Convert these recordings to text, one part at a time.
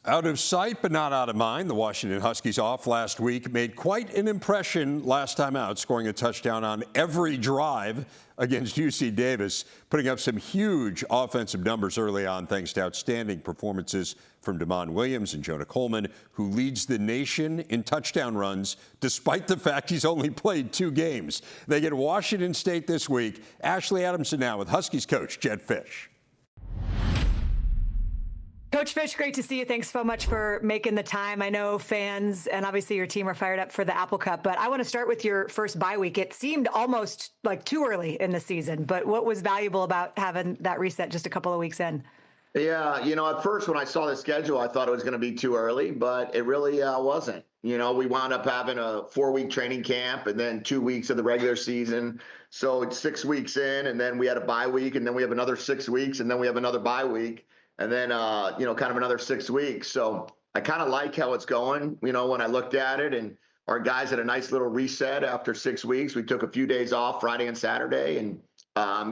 Out of sight, but not out of mind. The Washington Huskies off last week made quite an impression last time out, scoring a touchdown on every drive against UC Davis, putting up some huge offensive numbers early on thanks to outstanding performances from Damon Williams and Jonah Coleman, who leads the nation in touchdown runs despite the fact he's only played 2 games. They get Washington State this week. Ashley Adamson now with Huskies coach Jedd Fisch. Coach Fisch, great to see you. Thanks so much for making the time. I know fans and obviously your team are fired up for the Apple Cup, but I want to start with your first bye week. It seemed almost like too early in the season, but what was valuable about having that reset just a couple of weeks in? Yeah, at first when I saw the schedule, I thought it was going to be too early, but it really wasn't. We wound up having a 4-week training camp and then 2 weeks of the regular season. So it's 6 weeks in, and then we had a bye week, and then we have another 6 weeks, and then we have another bye week. And then, kind of another 6 weeks. So I kind of like how it's going, when I looked at it, and our guys had a nice little reset after 6 weeks. We took a few days off Friday and Saturday and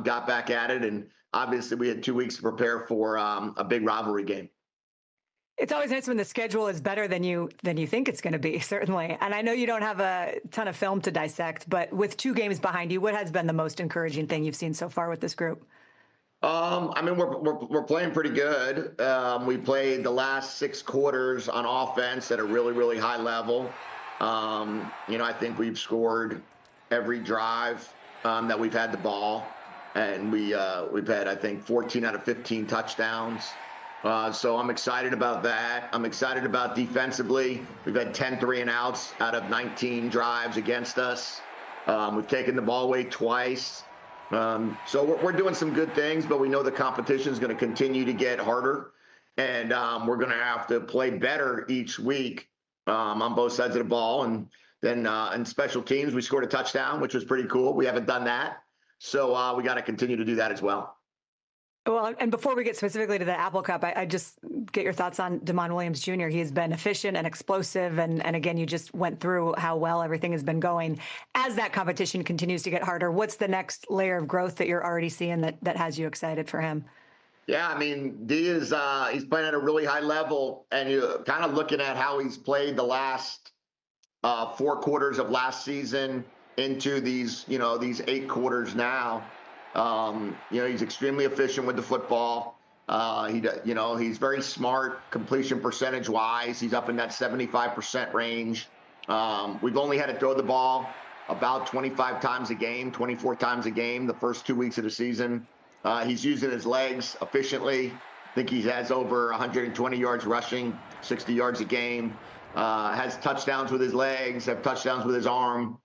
got back at it. And obviously we had 2 weeks to prepare for a big rivalry game. It's always nice when the schedule is better than you think it's going to be, certainly. And I know you don't have a ton of film to dissect, but with 2 games behind you, what has been the most encouraging thing you've seen so far with this group? We're playing pretty good. We played the last 6 quarters on offense at a really, really high level. I think we've scored every drive that we've had the ball, and we've had, I think, 14 out of 15 touchdowns. So I'm excited about that. I'm excited about defensively. We've had 10 3-and-outs out of 19 drives against us. We've taken the ball away twice. So we're doing some good things, but we know the competition is going to continue to get harder, and we're going to have to play better each week on both sides of the ball. And then in special teams, we scored a touchdown, which was pretty cool. We haven't done that, so we got to continue to do that as well. Well, and before we get specifically to the Apple Cup, I just get your thoughts on Damon Williams Jr. He's been efficient and explosive. And again, you just went through how well everything has been going. As that competition continues to get harder, what's the next layer of growth that you're already seeing that has you excited for him? Yeah, D is he's playing at a really high level, and you're kind of looking at how he's played the last 4 quarters of last season into these 8 quarters now. He's extremely efficient with the football. He's very smart completion percentage wise. He's up in that 75% range. We've only had to throw the ball about 25 times a game, 24 times a game the first 2 weeks of the season. He's using his legs efficiently. I think he has over 120 yards rushing, 60 yards a game, has touchdowns with his legs, have touchdowns with his arm.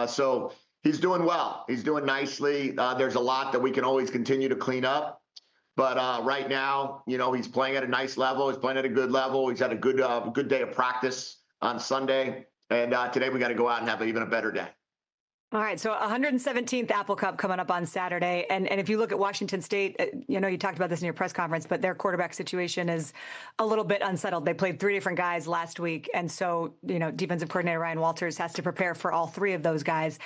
So he's doing well. He's doing nicely. There's a lot that we can always continue to clean up. But right now, he's playing at a nice level. He's playing at a good level. He's had a good day of practice on Sunday. And today we got to go out and have even a better day. All right, so 117th Apple Cup coming up on Saturday. And if you look at Washington State, you talked about this in your press conference, but their quarterback situation is a little bit unsettled. They played 3 different guys last week. And so, defensive coordinator Ryan Walters has to prepare for all 3 of those guys.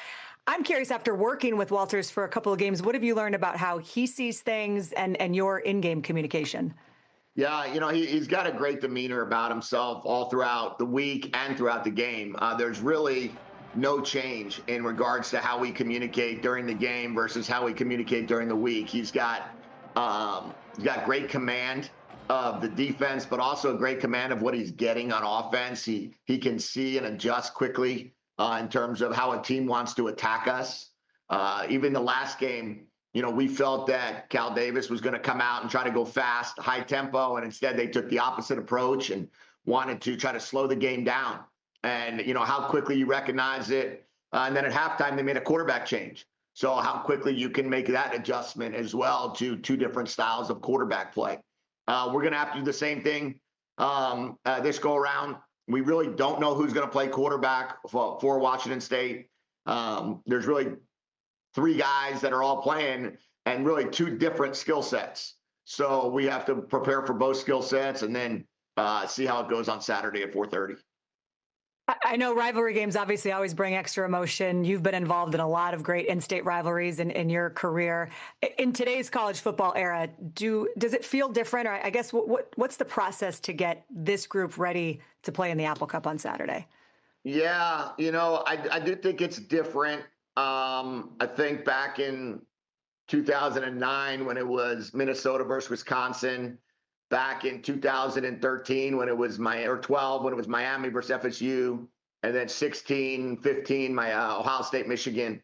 I'm curious, after working with Walters for a couple of games, what have you learned about how he sees things and your in-game communication? Yeah, he's got a great demeanor about himself all throughout the week and throughout the game. There's really no change in regards to how we communicate during the game versus how we communicate during the week. He's got great command of the defense, but also great command of what he's getting on offense. He can see and adjust quickly in terms of how a team wants to attack us. Even the last game, we felt that Cal Davis was going to come out and try to go fast, high tempo, and instead they took the opposite approach and wanted to try to slow the game down. And, how quickly you recognize it. And then at halftime, they made a quarterback change. So how quickly you can make that adjustment as well to 2 different styles of quarterback play. We're going to have to do the same thing this go around. We really don't know who's going to play quarterback for Washington State. There's really 3 guys that are all playing and really 2 different skill sets. So we have to prepare for both skill sets and then see how it goes on Saturday at 4:30. I know rivalry games obviously always bring extra emotion. You've been involved in a lot of great in-state rivalries in your career. In today's college football era, does it feel different? Or I guess what's the process to get this group ready to play in the Apple Cup on Saturday? Yeah, I do think it's different. I think back in 2009 when it was Minnesota versus Wisconsin, back in 2013 when it was 12 when it was Miami versus FSU, and then 16, 15 Ohio State, Michigan.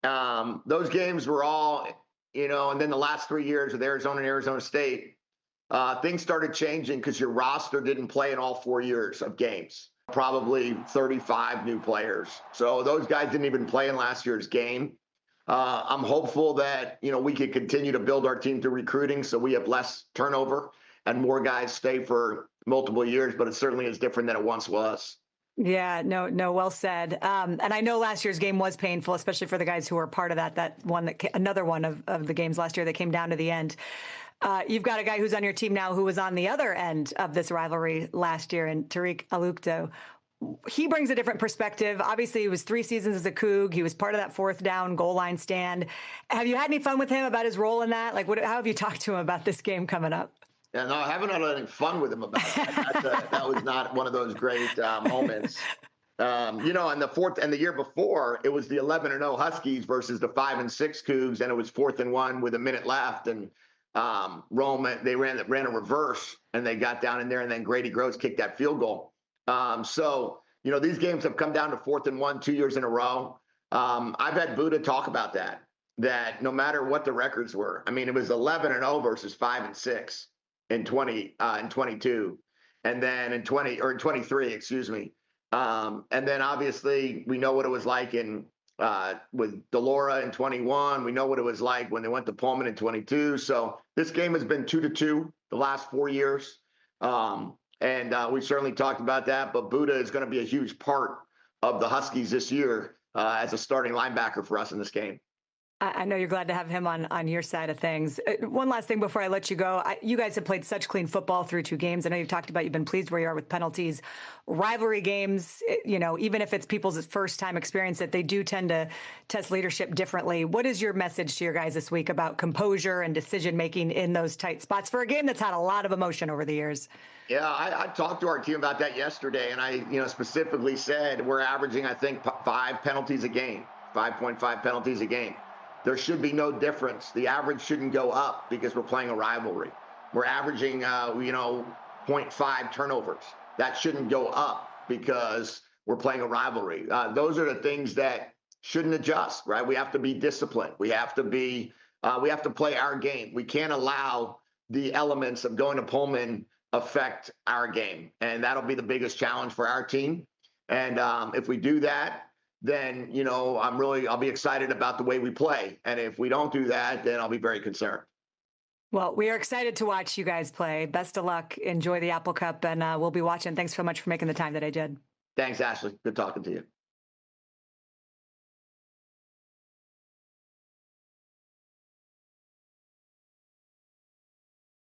Those games were all, and then the last 3 years with Arizona and Arizona State, things started changing because your roster didn't play in all 4 years of games. Probably 35 new players. So those guys didn't even play in last year's game. I'm hopeful that, we can continue to build our team through recruiting so we have less turnover and more guys stay for multiple years, but it certainly is different than it once was. Yeah, no, well said. And I know last year's game was painful, especially for the guys who were part of another one of the games last year that came down to the end. You've got a guy who's on your team now who was on the other end of this rivalry last year, and Tariq Al-Uqdah. He brings a different perspective. Obviously, he was 3 seasons as a Coug. He was part of that 4th down goal line stand. Have you had any fun with him about his role in that? Like, how have you talked to him about this game coming up? Yeah, no, I haven't had any fun with him about that. That was not one of those great moments. And the year before, it was the 11-0 Huskies versus the 5-6 Cougs, and it was 4th and 1 with a minute left, and they ran a reverse, and they got down in there, and then Grady Gross kicked that field goal. So these games have come down to 4th and 1 2 years in a row. I've had Buddha talk about that no matter what the records were. I mean, it was 11-0 versus 5-6 in 22, and then in 23, excuse me. And then obviously we know what it was like with Delora in 21. We know what it was like when they went to Pullman in 22. So this game has been 2-2 the last 4 years. And we certainly talked about that, but Buddha is going to be a huge part of the Huskies this year as a starting linebacker for us in this game. I know you're glad to have him on your side of things. One last thing before I let you go. You guys have played such clean football through 2 games. I know you've talked about you've been pleased where you are with penalties. Rivalry games, even if it's people's first time experience, that they do tend to test leadership differently. What is your message to your guys this week about composure and decision making in those tight spots for a game that's had a lot of emotion over the years? Yeah, I talked to our team about that yesterday, and I specifically said we're averaging, I think, 5 penalties a game, 5.5 penalties a game. There should be no difference. The average shouldn't go up because we're playing a rivalry. We're averaging, 0.5 turnovers. That shouldn't go up because we're playing a rivalry. Those are the things that shouldn't adjust, right? We have to be disciplined. We have to play our game. We can't allow the elements of going to Pullman affect our game. And that'll be the biggest challenge for our team. And if we do that, then, I'll be excited about the way we play. And if we don't do that, then I'll be very concerned. Well, we are excited to watch you guys play. Best of luck. Enjoy the Apple Cup, and we'll be watching. Thanks so much for making the time today, Jedd. Thanks, Ashley. Good talking to you.